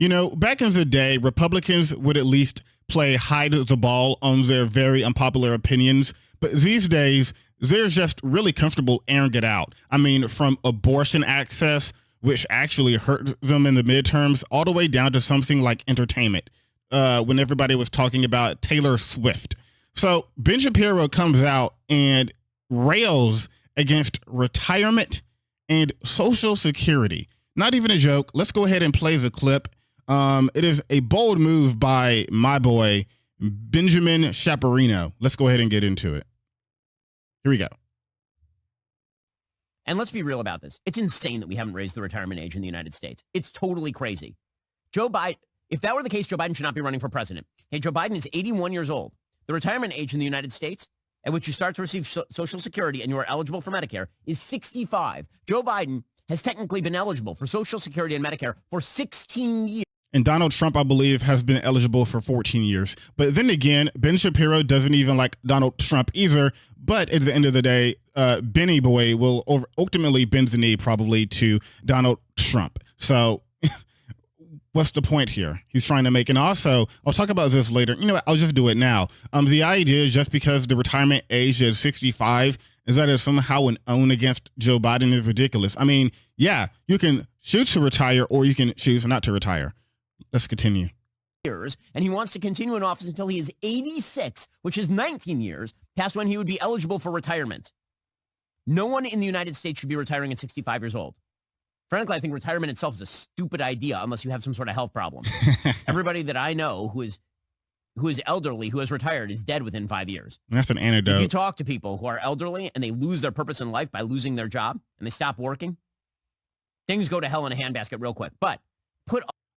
You know, back in the day, Republicans would at least play hide the ball on their very unpopular opinions. But these days, they're just really comfortable airing it out. I mean, from abortion access, which actually hurt them in the midterms, all the way down to something like entertainment, when everybody was talking about Taylor Swift. So Ben Shapiro comes out and rails against retirement and Social Security. Not even a joke. Let's go ahead and play the clip. It is a bold move by my boy, Benjamin Shapiro. Let's go ahead and get into it. Here we go. And let's be real about this. It's insane that we haven't raised the retirement age in the United States. It's totally crazy. Joe Biden, if that were the case, Joe Biden should not be running for president. Hey, Joe Biden is 81 years old. The retirement age in the United States at which you start to receive Social Security and you are eligible for Medicare is 65. Joe Biden has technically been eligible for Social Security and Medicare for 16 years. And Donald Trump, I believe, has been eligible for 14 years. But then again, Ben Shapiro doesn't even like Donald Trump either. But at the end of the day, Benny Boy will ultimately bend the knee probably to Donald Trump. So what's the point here? He's trying to make. And also, I'll talk about this later. You know what? I'll just do it now. The idea is just because the retirement age is 65 is that it's somehow an own against Joe Biden is ridiculous. I mean, yeah, you can choose to retire or you can choose not to retire. Let's continue. And he wants to continue in office until he is 86, which is 19 years past when he would be eligible for retirement. No one in the United States should be retiring at 65 years old. Frankly, I think retirement itself is a stupid idea unless you have some sort of health problem. Everybody that I know who is elderly, who has retired, is dead within 5 years. That's an anecdote. If you talk to people who are elderly and they lose their purpose in life by losing their job and they stop working, things go to hell in a handbasket real quick. But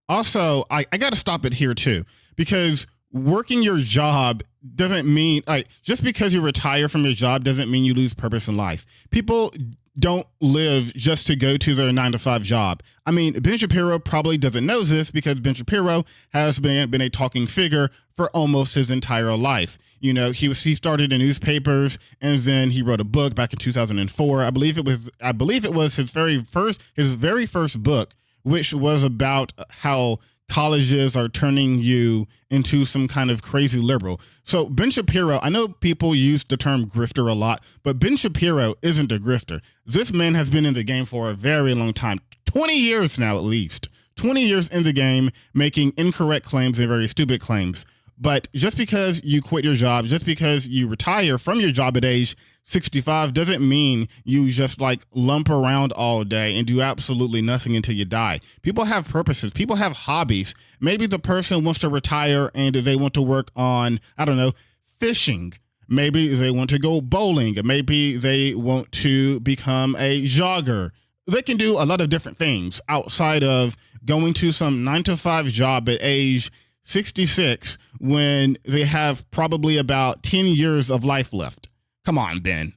also, I got to stop it here, too, because working your job doesn't mean just because you retire from your job doesn't mean you lose purpose in life. People don't live just to go to their 9-to-5 job. I mean, Ben Shapiro probably doesn't know this because Ben Shapiro has been a talking figure for almost his entire life. You know, he started in newspapers and then he wrote a book back in 2004. I believe it was his very first book, which was about how colleges are turning you into some kind of crazy liberal. So Ben Shapiro, I know people use the term grifter a lot, but Ben Shapiro isn't a grifter. This man has been in the game for a very long time, 20 years now at least. 20 years in the game, making incorrect claims and very stupid claims. But just because you quit your job, just because you retire from your job at age 65 doesn't mean you just lump around all day and do absolutely nothing until you die. People have purposes. People have hobbies. Maybe the person wants to retire and they want to work on, I don't know, fishing. Maybe they want to go bowling. Maybe they want to become a jogger. They can do a lot of different things outside of going to some 9-to-5 job at age 66 when they have probably about 10 years of life left. Come on, Ben.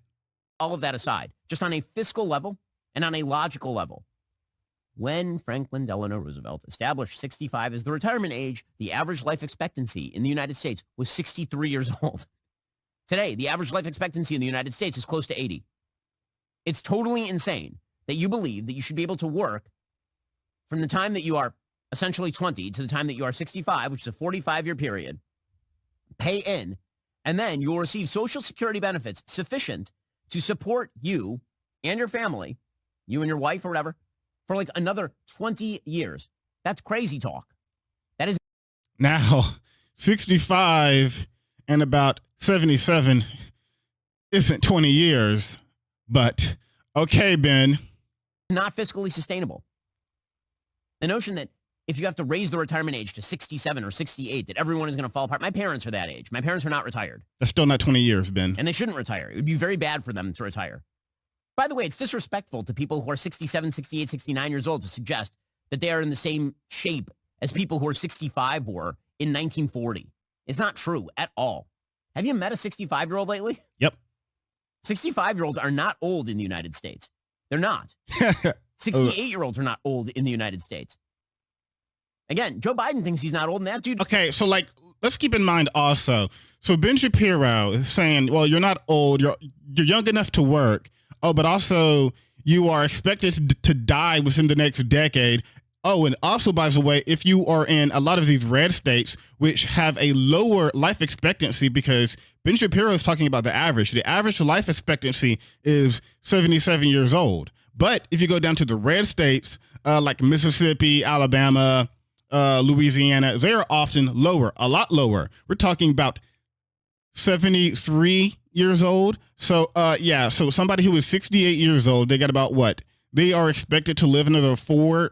All of that aside, just on a fiscal level and on a logical level, when Franklin Delano Roosevelt established 65 as the retirement age, the average life expectancy in the United States was 63 years old. Today, the average life expectancy in the United States is close to 80. It's totally insane that you believe that you should be able to work from the time that you are essentially 20 to the time that you are 65, which is a 45-year period, pay in, and then you will receive Social Security benefits sufficient to support you and your family, you and your wife or whatever, for another 20 years. That's crazy talk. That is. Now, 65 and about 77 isn't 20 years, but okay, Ben. Not fiscally sustainable. The notion that if you have to raise the retirement age to 67 or 68, that everyone is going to fall apart. My parents are that age. My parents are not retired. That's still not 20 years, Ben. And they shouldn't retire. It would be very bad for them to retire. By the way, it's disrespectful to people who are 67, 68, 69 years old to suggest that they are in the same shape as people who are 65 were in 1940. It's not true at all. Have you met a 65-year-old lately? Yep. 65-year-olds are not old in the United States. They're not. 68-year-olds are not old in the United States. Again, Joe Biden thinks he's not old, and that dude. Okay, so let's keep in mind also. So Ben Shapiro is saying, well, you're not old, you're young enough to work. Oh, but also you are expected to die within the next decade. Oh, and also, by the way, if you are in a lot of these red states, which have a lower life expectancy, because Ben Shapiro is talking about the average life expectancy is 77 years old. But if you go down to the red states, like Mississippi, Alabama, Louisiana, they are often lower, a lot lower. We're talking about 73 years old. So, so somebody who is 68 years old, they got about what? They are expected to live another 4-5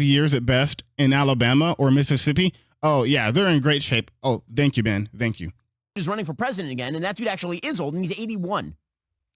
years at best in Alabama or Mississippi. Oh, yeah, they're in great shape. Oh, thank you, Ben. Thank you. He's running for president again, and that dude actually is old, and he's 81.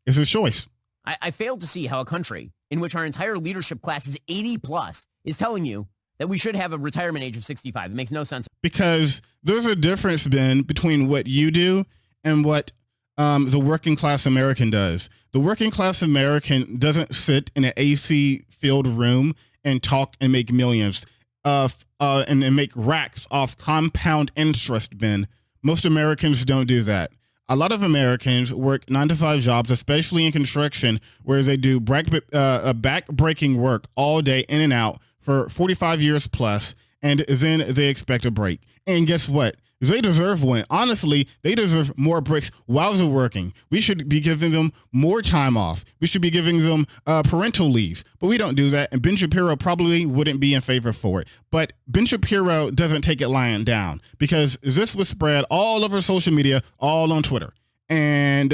It's his choice. I failed to see how a country in which our entire leadership class is 80 plus is telling you that we should have a retirement age of 65. It makes no sense. Because there's a difference, Ben, between what you do and what the working class American does. The working class American doesn't sit in an AC filled room and talk and make millions and make racks off compound interest, Ben. Most Americans don't do that. A lot of Americans work 9-to-5 jobs, especially in construction, where they do back-breaking work all day in and out for 45 years plus, and then they expect a break. And guess what? They deserve one. Honestly, they deserve more breaks while they're working. We should be giving them more time off. We should be giving them parental leave. But we don't do that, and Ben Shapiro probably wouldn't be in favor for it. But Ben Shapiro doesn't take it lying down, because this was spread all over social media, all on Twitter. And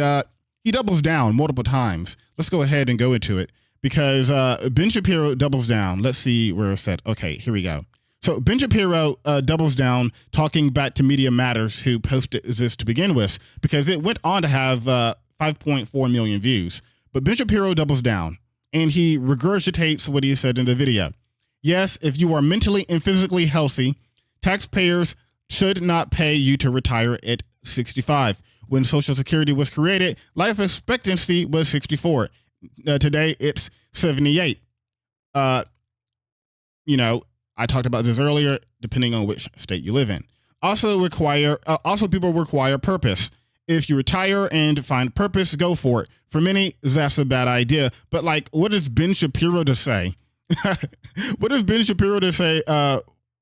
he doubles down multiple times. Let's go ahead and go into it, because Ben Shapiro doubles down. Let's see where it's at. Okay, here we go. So Ben Shapiro doubles down, talking back to Media Matters, who posted this to begin with, because it went on to have 5.4 million views. But Ben Shapiro doubles down, and he regurgitates what he said in the video. Yes, if you are mentally and physically healthy, taxpayers should not pay you to retire at 65. When Social Security was created, life expectancy was 64. Today, it's 78. I talked about this earlier, depending on which state you live in. Also, people require purpose. If you retire and find purpose, go for it. For many, that's a bad idea. But what is Ben Shapiro to say? What is Ben Shapiro to say?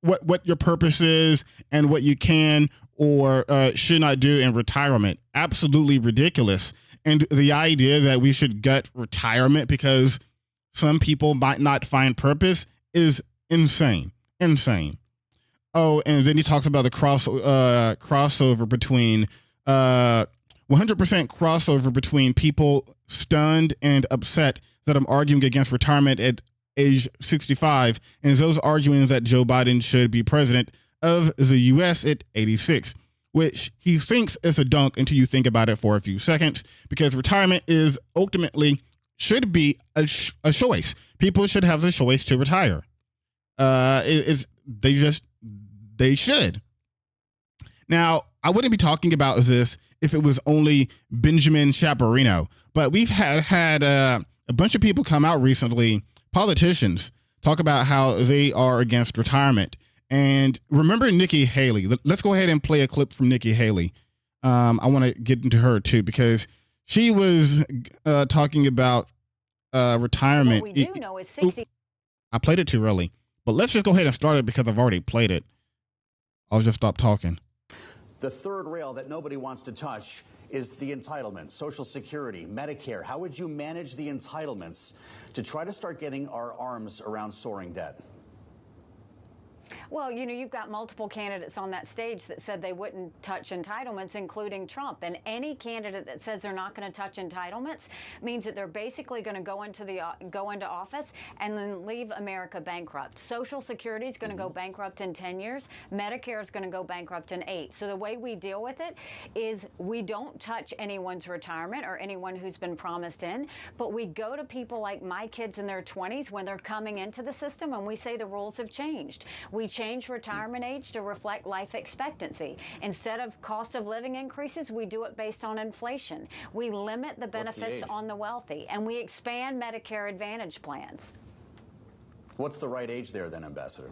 What your purpose is and what you can or should not do in retirement? Absolutely ridiculous. And the idea that we should gut retirement because some people might not find purpose is insane. Oh, and then he talks about the crossover between 100% crossover between people stunned and upset that I'm arguing against retirement at age 65 and those arguing that Joe Biden should be president of the U.S. at 86, which he thinks is a dunk until you think about it for a few seconds, because retirement is ultimately should be a choice. People should have the choice to retire. They should. Now, I wouldn't be talking about this if it was only Benjamin Shapiro, but we've had a bunch of people come out recently, politicians, talk about how they are against retirement. And remember Nikki Haley. Let's go ahead and play a clip from Nikki Haley. I want to get into her too, because she was talking about retirement. What we do know is 60. I played it too early. But let's just go ahead and start it because I've already played it. I'll just stop talking. The third rail that nobody wants to touch is the entitlement, Social Security, Medicare. How would you manage the entitlements to try to start getting our arms around soaring debt? Well, you've got multiple candidates on that stage that said they wouldn't touch entitlements, including Trump. And any candidate that says they're not going to touch entitlements means that they're basically going to go into office and then leave America bankrupt. Social Security is going to go bankrupt in 10 years. Medicare is going to go bankrupt in 8. So the way we deal with it is we don't touch anyone's retirement or anyone who's been promised in, but we go to people like my kids in their 20s when they're coming into the system and we say the rules have changed. We change retirement age to reflect life expectancy. Instead of cost of living increases, we do it based on inflation. We limit the benefits on the wealthy, and we expand Medicare Advantage plans. What's the right age there then, Ambassador?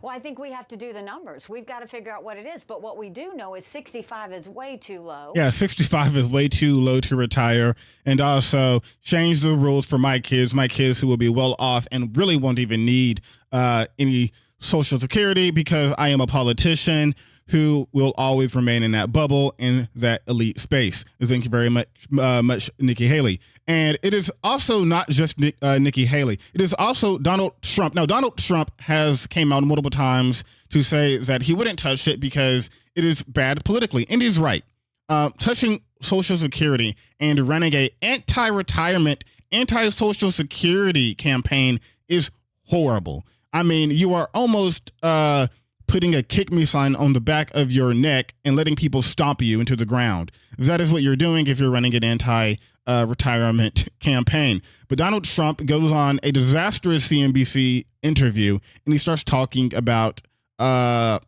Well, I think we have to do the numbers. We've got to figure out what it is. But what we do know is 65 is way too low. Yeah, 65 is way too low to retire. And also change the rules for my kids who will be well off and really won't even need any Social Security, because I am a politician who will always remain in that bubble, in that elite space. Thank you very much, Nikki Haley. And it is also not just Nikki Haley. It is also Donald Trump. Now, Donald Trump has came out multiple times to say that he wouldn't touch it because it is bad politically. And he's right. Touching Social Security and running a anti-retirement, anti-Social Security campaign is horrible. I mean, you are almost putting a kick me sign on the back of your neck and letting people stomp you into the ground. That is what you're doing if you're running an anti-retirement campaign. But Donald Trump goes on a disastrous CNBC interview and he starts talking about entitlements.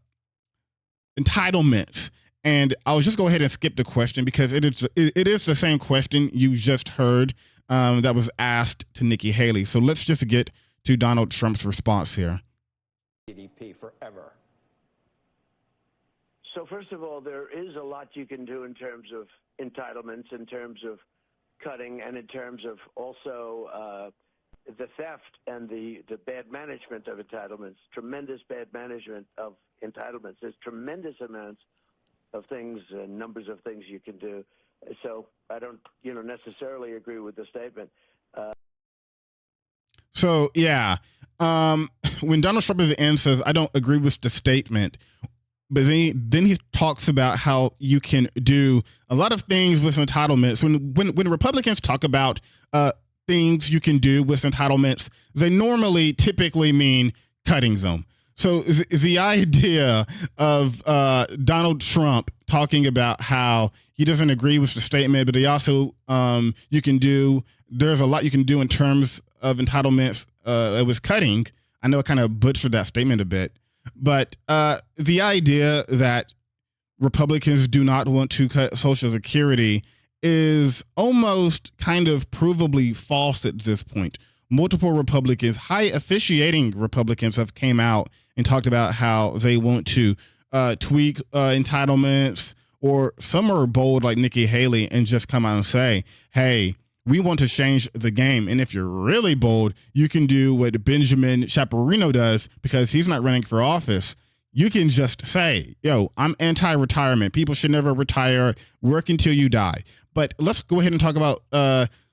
And I'll just go ahead and skip the question because it is the same question you just heard that was asked to Nikki Haley. So let's just get to Donald Trump's response here. GDP forever. So first of all, there is a lot you can do in terms of entitlements, in terms of cutting, and in terms of also the theft and the bad management of entitlements, tremendous bad management of entitlements. There's tremendous amounts of things and numbers of things you can do. So I don't, necessarily agree with the statement. So, yeah, when Donald Trump at the end says, I don't agree with the statement, but then he talks about how you can do a lot of things with entitlements. When Republicans talk about things you can do with entitlements, they typically mean cutting them. So the idea of Donald Trump talking about how he doesn't agree with the statement, but he also there's a lot you can do in terms of entitlements. It was cutting. I know I kind of butchered that statement a bit, but the idea that Republicans do not want to cut Social Security is almost kind of provably false at this point. Multiple Republicans, high officiating Republicans, have came out and talked about how they want to tweak entitlements, or some are bold like Nikki Haley and just come out and say, hey, we want to change the game. And if you're really bold, you can do what Ben Shapiro does, because he's not running for office. You can just say, yo, I'm anti-retirement. People should never retire. Work until you die. But let's go ahead and talk about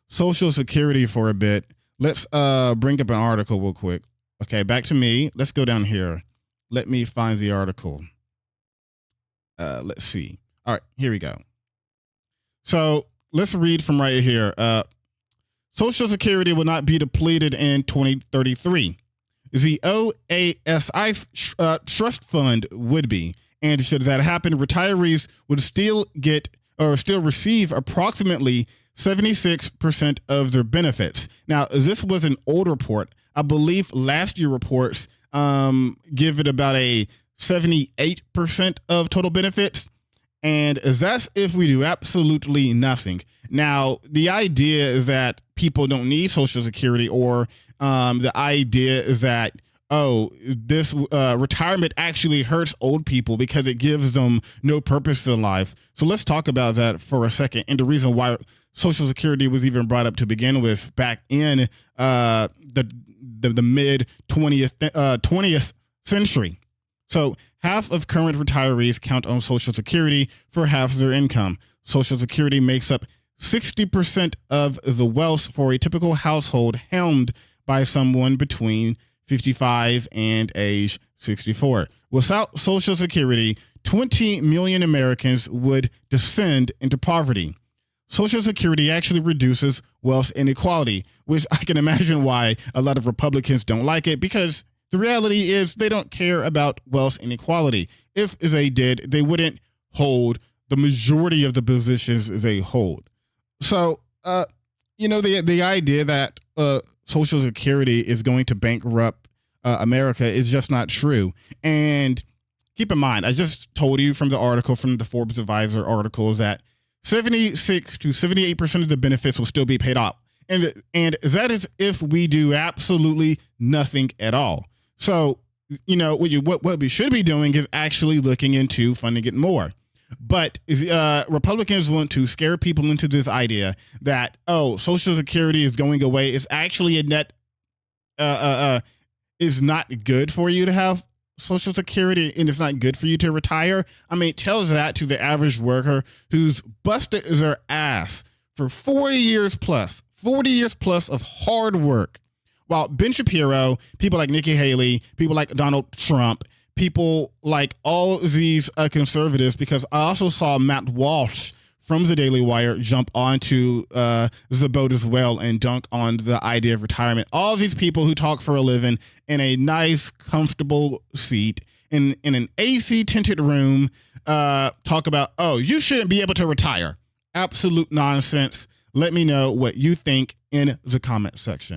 Social Security for a bit. Let's bring up an article real quick. Okay, back to me. Let's go down here. Let me find the article. Let's see. All right, here we go. So let's read from right here. Social Security will not be depleted in 2033. The OASI trust fund would be. And should that happen, retirees would still receive approximately 76% of their benefits. Now, this was an old report. I believe last year reports give it about a 78% of total benefits. And that's if we do absolutely nothing. Now, the idea is that people don't need Social Security, or the idea is that, this retirement actually hurts old people because it gives them no purpose in life. So let's talk about that for a second. And the reason why Social Security was even brought up to begin with back in the mid 20th century. So half of current retirees count on Social Security for half of their income. Social Security makes up 60% of the wealth for a typical household helmed by someone between 55 and age 64. Without Social Security, 20 million Americans would descend into poverty. Social Security actually reduces wealth inequality, which I can imagine why a lot of Republicans don't like it, because the reality is they don't care about wealth inequality. If they did, they wouldn't hold the majority of the positions they hold. So, the idea that Social Security is going to bankrupt America is just not true. And keep in mind, I just told you from the article, from the Forbes Advisor articles, that 76 to 78% of the benefits will still be paid off. And that is if we do absolutely nothing at all. So what we should be doing is actually looking into funding it more. But Republicans want to scare people into this idea that, Social Security is going away. It's actually a net, is not good for you to have Social Security, and it's not good for you to retire. I mean, it tells that to the average worker who's busted their ass for 40 years plus of hard work. While Ben Shapiro, people like Nikki Haley, people like Donald Trump, people like all these conservatives, because I also saw Matt Walsh from the Daily Wire jump onto the boat as well and dunk on the idea of retirement. All these people who talk for a living in a nice, comfortable seat in an AC tinted room talk about, you shouldn't be able to retire. Absolute nonsense. Let me know what you think in the comment section.